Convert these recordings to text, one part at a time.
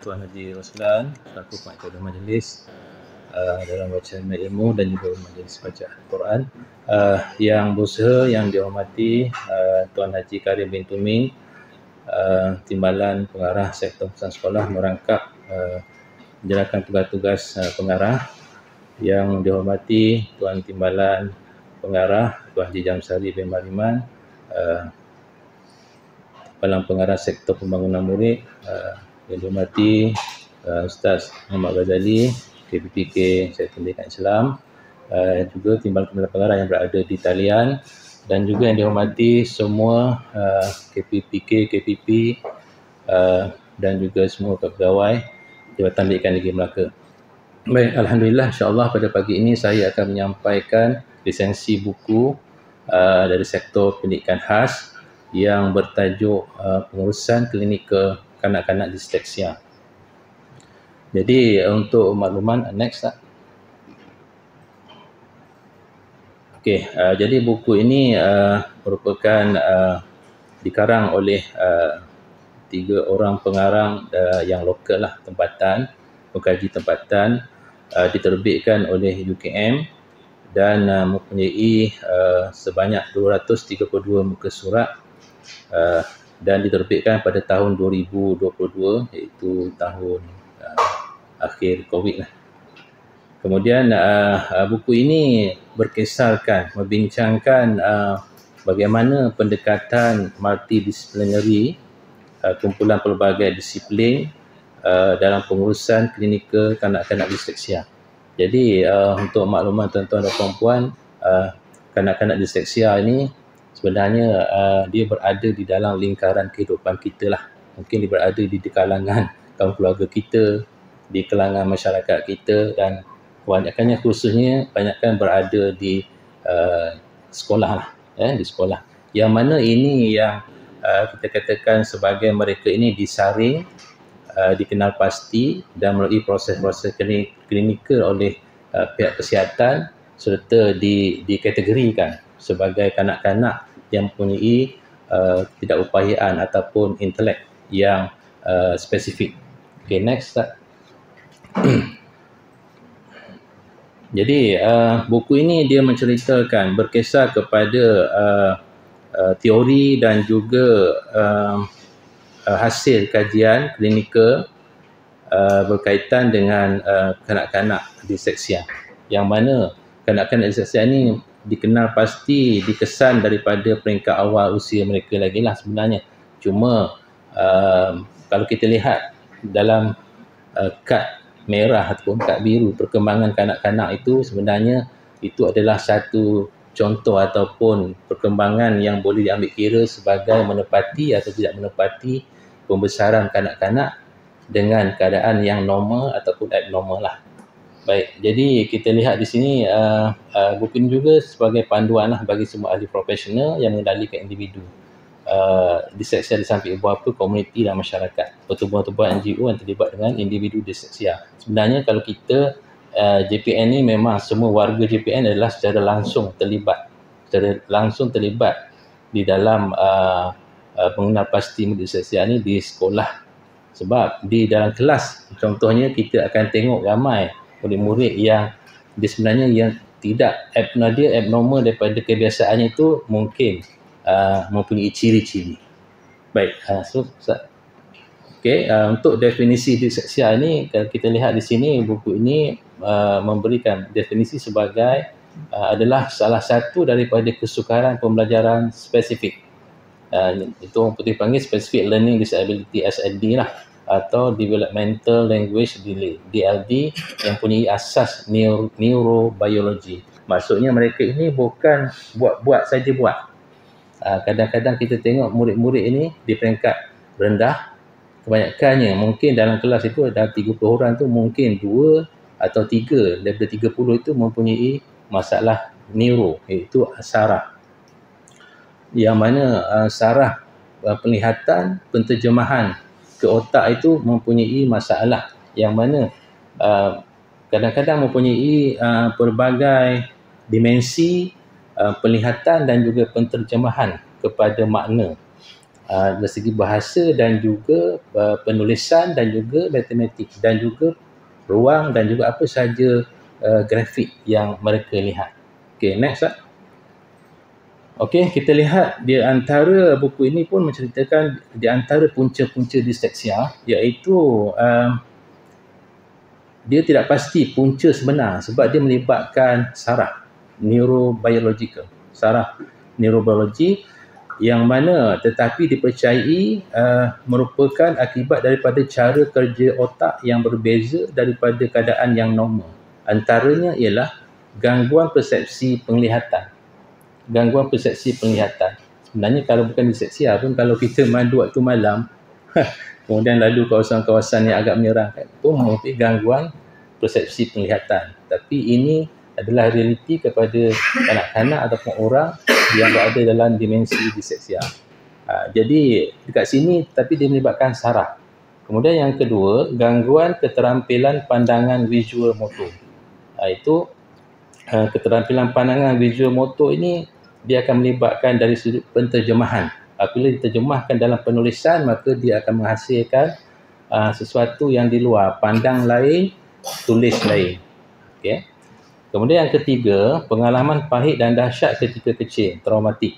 Tuan Haji Roslan selaku pengacara majlis dalam bacaan ilmu dan juga majlis bacaan Al-Quran. Yang berusaha yang dihormati Tuan Haji Karim bin Tuming, Timbalan Pengarah Sektor Pesan Sekolah merangkap menjalankan tugas-tugas pengarah. Yang dihormati Tuan Timbalan Pengarah Tuan Haji Jamsari bin Mariman, Timbalan Pengarah Sektor Pembangunan Murid, yang dihormati Ustaz Muhammad Ghazali KPPK Sektor Pendidikan Islam, juga Timbalan Pengarah yang berada di talian, dan juga yang dihormati semua KPPK, KPP dan juga semua pegawai Jabatan Pendidikan Negeri Melaka. Baik, alhamdulillah, insya-Allah pada pagi ini saya akan menyampaikan lisensi buku dari sektor pendidikan khas yang bertajuk pengurusan klinikal kanak-kanak disleksia. Jadi untuk makluman, next tak? Okey, jadi buku ini merupakan dikarang oleh 3 orang pengarang yang lokal lah, tempatan, pengkaji tempatan, diterbitkan oleh UKM dan mempunyai sebanyak 232 muka surat dan diterbitkan pada tahun 2022, iaitu tahun akhir COVID lah. Kemudian buku ini berkisarkan, membincangkan bagaimana pendekatan multidisciplinary, kumpulan pelbagai disiplin dalam pengurusan klinikal kanak-kanak disleksia. Jadi untuk makluman tuan-tuan dan puan-puan, kanak-kanak disleksia ini sebenarnya dia berada di dalam lingkaran kehidupan kita lah. Mungkin dia berada di kalangan kaum keluarga kita, di kalangan masyarakat kita, dan kebanyakannya khususnya banyakkan berada di sekolah lah, di sekolah. Yang mana ini yang kita katakan sebagai mereka ini disaring, dikenal pasti dan melalui proses-proses klinikal oleh pihak kesihatan, serta dikategorikan sebagai kanak-kanak yang mempunyai ketidakupayaan ataupun intelek yang spesifik. Okay, next. Jadi buku ini dia menceritakan, berkisar kepada teori dan juga hasil kajian klinikal berkaitan dengan kanak-kanak disleksia, yang mana kanak-kanak disleksia ini dikenal pasti, dikesan daripada peringkat awal usia mereka lagi lah sebenarnya. Cuma kalau kita lihat dalam kad merah ataupun kad biru perkembangan kanak-kanak itu, sebenarnya itu adalah satu contoh ataupun perkembangan yang boleh diambil kira sebagai menepati atau tidak menepati pembesaran kanak-kanak dengan keadaan yang normal ataupun abnormal lah. Baik, jadi kita lihat di sini buku ini juga sebagai panduan lah bagi semua ahli profesional yang mengendalikan individu disleksia di samping ibu bapa, komuniti dan masyarakat, pertubuhan-pertubuhan NGO yang terlibat dengan individu disleksia. Sebenarnya kalau kita JPN ni memang semua warga JPN adalah secara langsung terlibat di dalam mengenal pasti disleksia ni di sekolah. Sebab di dalam kelas contohnya kita akan tengok ramai murid-murid yang dia sebenarnya yang tidak abnormal daripada kebiasaannya itu mungkin mempunyai ciri-ciri. Baik, untuk definisi disleksia ini, kalau kita lihat di sini, buku ini memberikan definisi sebagai adalah salah satu daripada kesukaran pembelajaran spesifik. Itu orang putih panggil Specific Learning Disability SLD lah, atau Developmental Language Delay DLD, yang punya asas neurobiologi. Maksudnya mereka ini bukan buat saja buat. Kadang-kadang kita tengok murid-murid ini di peringkat rendah, kebanyakannya mungkin dalam kelas itu ada 30 orang tu mungkin 2 atau 3 daripada 30 itu mempunyai masalah neuro, iaitu saraf. Yang mana saraf penglihatan, penterjemahan ke otak itu mempunyai masalah, yang mana kadang-kadang mempunyai pelbagai dimensi penglihatan dan juga penterjemahan kepada makna. dari segi bahasa dan juga penulisan dan juga matematik dan juga ruang dan juga apa sahaja grafik yang mereka lihat. Okey, next. Okey, kita lihat di antara buku ini pun menceritakan di antara punca-punca disleksia, iaitu dia tidak pasti punca sebenar sebab dia melibatkan saraf neurobiological, saraf neurobiologi yang mana tetapi dipercayai merupakan akibat daripada cara kerja otak yang berbeza daripada keadaan yang normal. Antaranya ialah gangguan persepsi penglihatan. Gangguan persepsi penglihatan. Sebenarnya kalau bukan disleksia pun, kalau kita mandu waktu malam kemudian lalu kawasan-kawasan yang agak menyeramkan, itu mungkin gangguan persepsi penglihatan. Tapi ini adalah realiti kepada kanak-kanak ataupun orang yang berada dalam dimensi disleksia. Jadi dekat sini tapi dia melibatkan saraf. Kemudian yang kedua, gangguan keterampilan pandangan visual motor. Itu keterampilan pandangan visual motor ini dia akan melibatkan dari sudut penterjemahan. Apabila diterjemahkan dalam penulisan, maka dia akan menghasilkan sesuatu yang di luar, pandang lain, tulis lain. Okay. Kemudian yang ketiga, pengalaman pahit dan dahsyat ketika kecil, traumatik.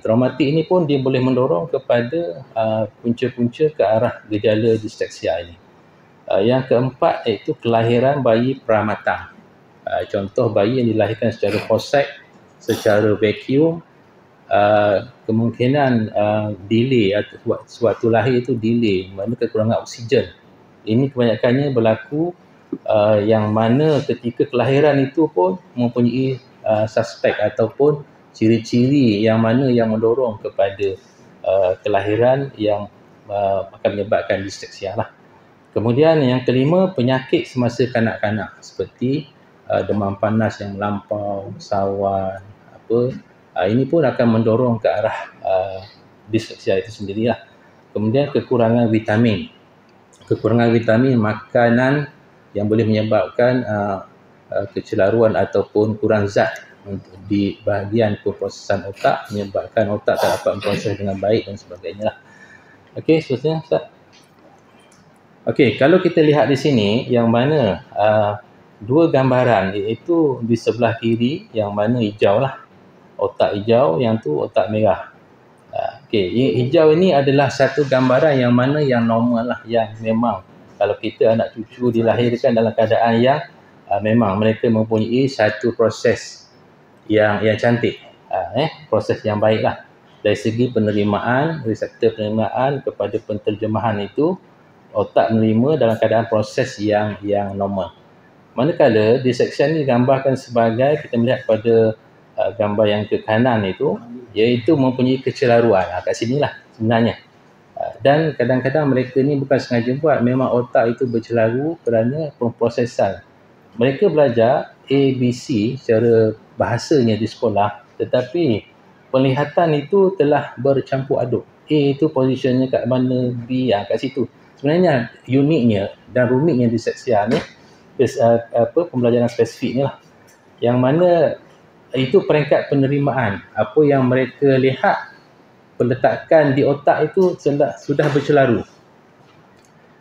Traumatik ini pun dia boleh mendorong kepada punca-punca ke arah gejala disleksia ini. Yang keempat iaitu kelahiran bayi pramatang. Contoh bayi yang dilahirkan secara forceps, secara vacuum, kemungkinan delay atau sewaktu lahir itu delay, maknanya kekurangan oksigen. Ini kebanyakannya berlaku yang mana ketika kelahiran itu pun mempunyai suspek ataupun ciri-ciri yang mana yang mendorong kepada kelahiran yang akan menyebabkan disleksia lah. Kemudian yang kelima, penyakit semasa kanak-kanak seperti demam panas yang melampau, sawan, ini pun akan mendorong ke arah disleksia itu sendirilah. Kemudian kekurangan vitamin. Kekurangan vitamin makanan yang boleh menyebabkan kecelaruan ataupun kurang zat di bahagian pemprosesan otak, menyebabkan otak tak dapat memproses dengan baik dan sebagainya lah. Okey, seterusnya Ustaz. Okey, kalau kita lihat di sini yang mana dua gambaran, iaitu di sebelah kiri yang mana hijau lah, otak hijau, yang tu otak merah. Okey, hijau ini adalah satu gambaran yang mana yang normal lah, yang memang kalau kita anak cucu dilahirkan dalam keadaan yang memang mereka mempunyai satu proses yang cantik, proses yang baik lah. Dari segi penerimaan, reseptor penerimaan kepada penterjemahan itu, otak menerima dalam keadaan proses yang normal. Manakala disleksia ini digambarkan sebagai, kita melihat pada gambar yang ke kanan itu, iaitu mempunyai kecelaruan. Kat sinilah sebenarnya. Dan kadang-kadang mereka ni bukan sengaja buat, memang otak itu bercelaru kerana pemprosesan. Mereka belajar A, B, C secara bahasanya di sekolah, tetapi penglihatan itu telah bercampur aduk. A itu positionnya kat mana, B kat situ. Sebenarnya uniknya dan rumitnya disleksia ni, pembelajaran spesifik ni lah, yang mana itu peringkat penerimaan. Apa yang mereka lihat, peletakan di otak itu sudah bercelaru.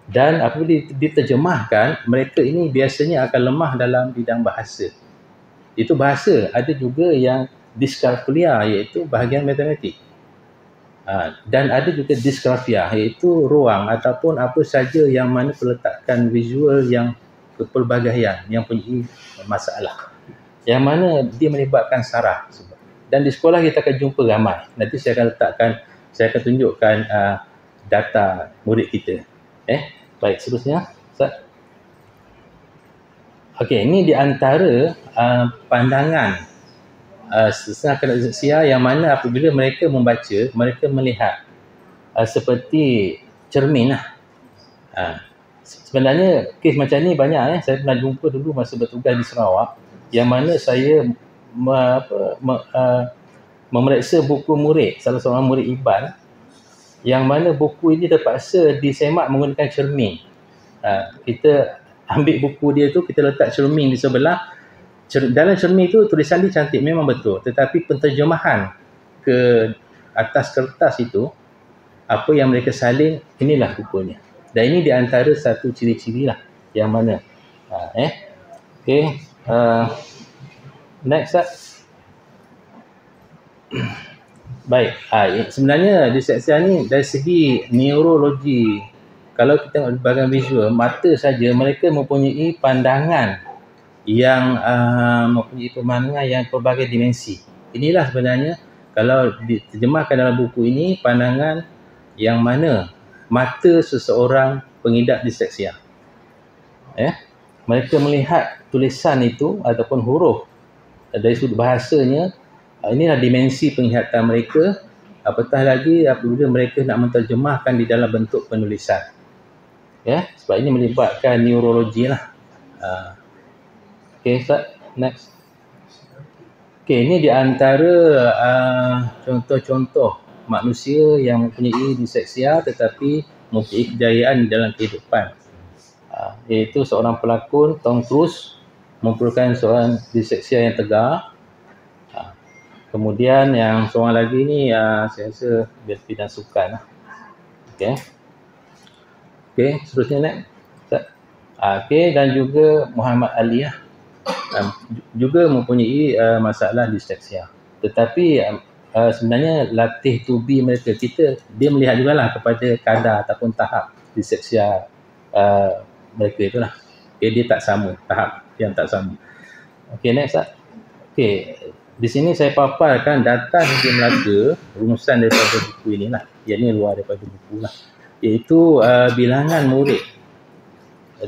Dan apabila diterjemahkan, mereka ini biasanya akan lemah dalam bidang bahasa. Itu bahasa. Ada juga yang diskalkulia, iaitu bahagian matematik. Dan ada juga disgrafia, iaitu ruang ataupun apa saja yang mana peletakan visual yang berpelbagaian, yang punya masalah. Yang mana dia melibatkan saraf. Dan di sekolah kita akan jumpa ramai. Nanti saya akan tunjukkan data murid kita. Baik, seterusnya. Okey, ini di antara pandangan setengah kanak disleksia yang mana apabila mereka membaca, mereka melihat seperti cermin lah. Sebenarnya kes macam ni banyak. Saya pernah jumpa dulu masa bertugas di Sarawak, yang mana saya memeriksa buku murid, salah seorang murid Iban, yang mana buku ini terpaksa disemak menggunakan cermin. Kita ambil buku dia tu, kita letak cermin di sebelah. Dalam cermin itu tulisan dia cantik, memang betul, tetapi penterjemahan ke atas kertas itu apa yang mereka salin, inilah rupanya. Dan ini di antara satu ciri-ciri lah yang mana. Okay. Next up. Baik, sebenarnya diseksia ni dari segi neurologi, kalau kita tengok bahagian visual, mata saja mereka mempunyai pandangan yang mempunyai pemandangan yang pelbagai dimensi. Inilah sebenarnya kalau diterjemahkan dalam buku ini, pandangan yang mana mata seseorang pengidap disleksia. Mereka melihat tulisan itu ataupun huruf dari sudut bahasanya. Inilah dimensi penglihatan mereka, apatah lagi apabila mereka nak menterjemahkan di dalam bentuk penulisan. Sebab ini melibatkan neurologi lah. Okay, Ustaz, next. Okay, ini di antara contoh-contoh manusia yang mempunyai disleksia tetapi mempunyai kejayaan di dalam kehidupan. Iaitu seorang pelakon, Tom Cruise, merupakan seorang disleksia yang tegar. Kemudian yang seorang lagi ni saya rasa bidang sukan lah. Okay, seterusnya next. Okay, dan juga Muhammad Ali lah. Juga mempunyai masalah disleksia. Tetapi sebenarnya latih tubi mereka, dia melihat juga lah kepada kadar ataupun tahap disleksia mereka itulah. Okay, dia tak sama, tahap yang tak sama. Okay, next lah. Okay. Di sini saya paparkan data Negeri Melaka, rumusan daripada buku inilah. Yang ini luar daripada buku lah. Iaitu bilangan murid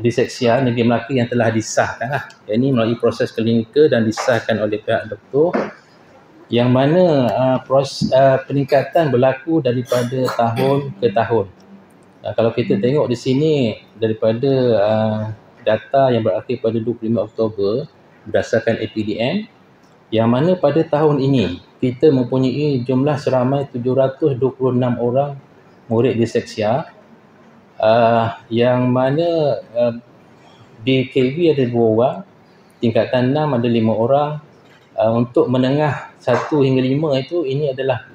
disleksia Negeri Melaka yang telah disahkan lah. Yang ini melalui proses klinikal dan disahkan oleh pihak doktor. Yang mana peningkatan berlaku daripada tahun ke tahun. Kalau kita tengok di sini daripada data yang berakhir pada 25 Oktober berdasarkan APDN, yang mana pada tahun ini kita mempunyai jumlah seramai 726 orang murid disleksia, yang mana di KV ada 2 orang, tingkatan 6 ada 5 orang, untuk menengah 1 hingga 5 itu ini adalah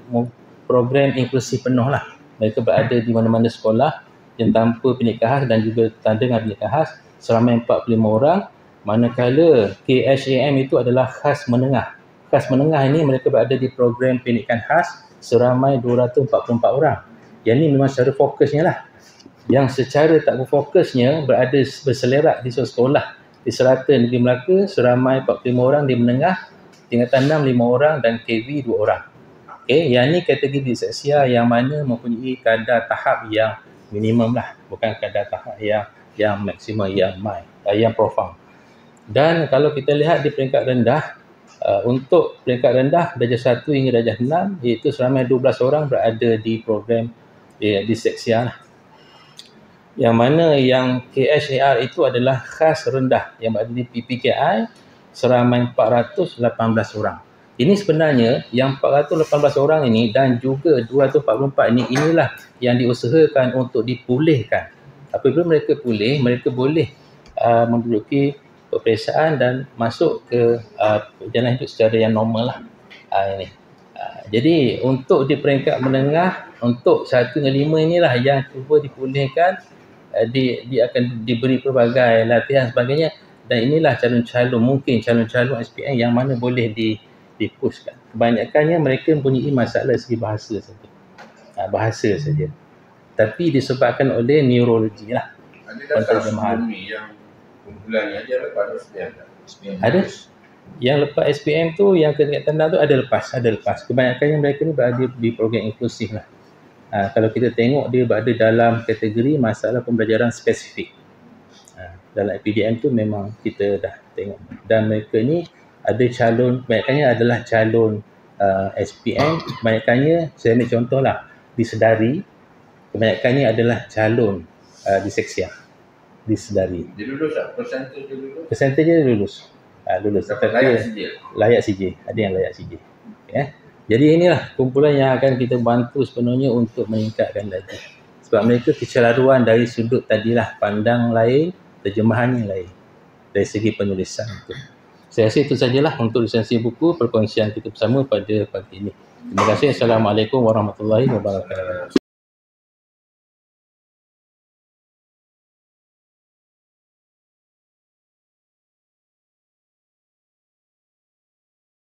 program inklusif penuh lah. Mereka berada di mana-mana sekolah yang tanpa pendidikan khas dan juga dengan pendidikan khas seramai 45 orang. Manakala KHAM itu adalah khas menengah. Khas menengah ini mereka berada di program pendidikan khas seramai 244 orang. Yang ini memang secara fokusnya lah. Yang secara tak berfokusnya berada berselerak di sekolah di serata Negeri Melaka seramai 45 orang di menengah, tingkatan 6 5 orang dan KV 2 orang. Okay, yang ini kategori disleksia yang mana mempunyai kadar tahap yang minimum lah, bukan kadar tahap yang maksimum, yang profound. Dan kalau kita lihat di peringkat rendah, untuk peringkat rendah darjah 1 hingga darjah 6, iaitu seramai 12 orang berada di program disleksia lah. Yang mana yang KHAR itu adalah khas rendah yang berada di PPKI seramai 418 orang. Ini sebenarnya yang 418 orang ini dan juga 244 inilah yang diusahakan untuk dipulihkan. Apabila mereka pulih, mereka boleh menduduki peperiksaan dan masuk ke perjalanan hidup secara yang normal lah. Jadi untuk di peringkat menengah, untuk 1 hingga 5 inilah yang cuba dipulihkan, dia akan diberi pelbagai latihan sebagainya, dan inilah calon-calon SPM yang mana boleh dipushkan. Kebanyakannya mereka mempunyai masalah segi bahasa saja. Bahasa saja. Tapi disebabkan oleh neurologi lah. Ada data sebelum ni yang kumpulan ni ada lepas SPM? Ada. Yang lepas SPM tu, yang ketingkatan tu ada lepas. Kebanyakannya mereka ni berada di program inklusif lah. Kalau kita tengok dia berada dalam kategori masalah pembelajaran spesifik. Dalam APDN tu memang kita dah tengok. Dan mereka ni ada calon, kebanyakannya adalah calon SPM, kebanyakannya, saya ambil contoh lah, disedari, kebanyakannya adalah calon disleksia. Disedari. Dia lulus tak? Persentage dia lulus? Persentage dia lulus. Lulus. Layak CJ. Ada yang layak CJ. Jadi inilah kumpulan yang akan kita bantu sepenuhnya untuk meningkatkan lagi. Sebab mereka kecelaruan dari sudut tadilah, pandang lain, terjemahannya lain. Dari segi penulisan itu. Saya rasa itu sajalah untuk lisensi buku perkongsian kita bersama pada pagi ini. Terima kasih. Assalamualaikum warahmatullahi wabarakatuh.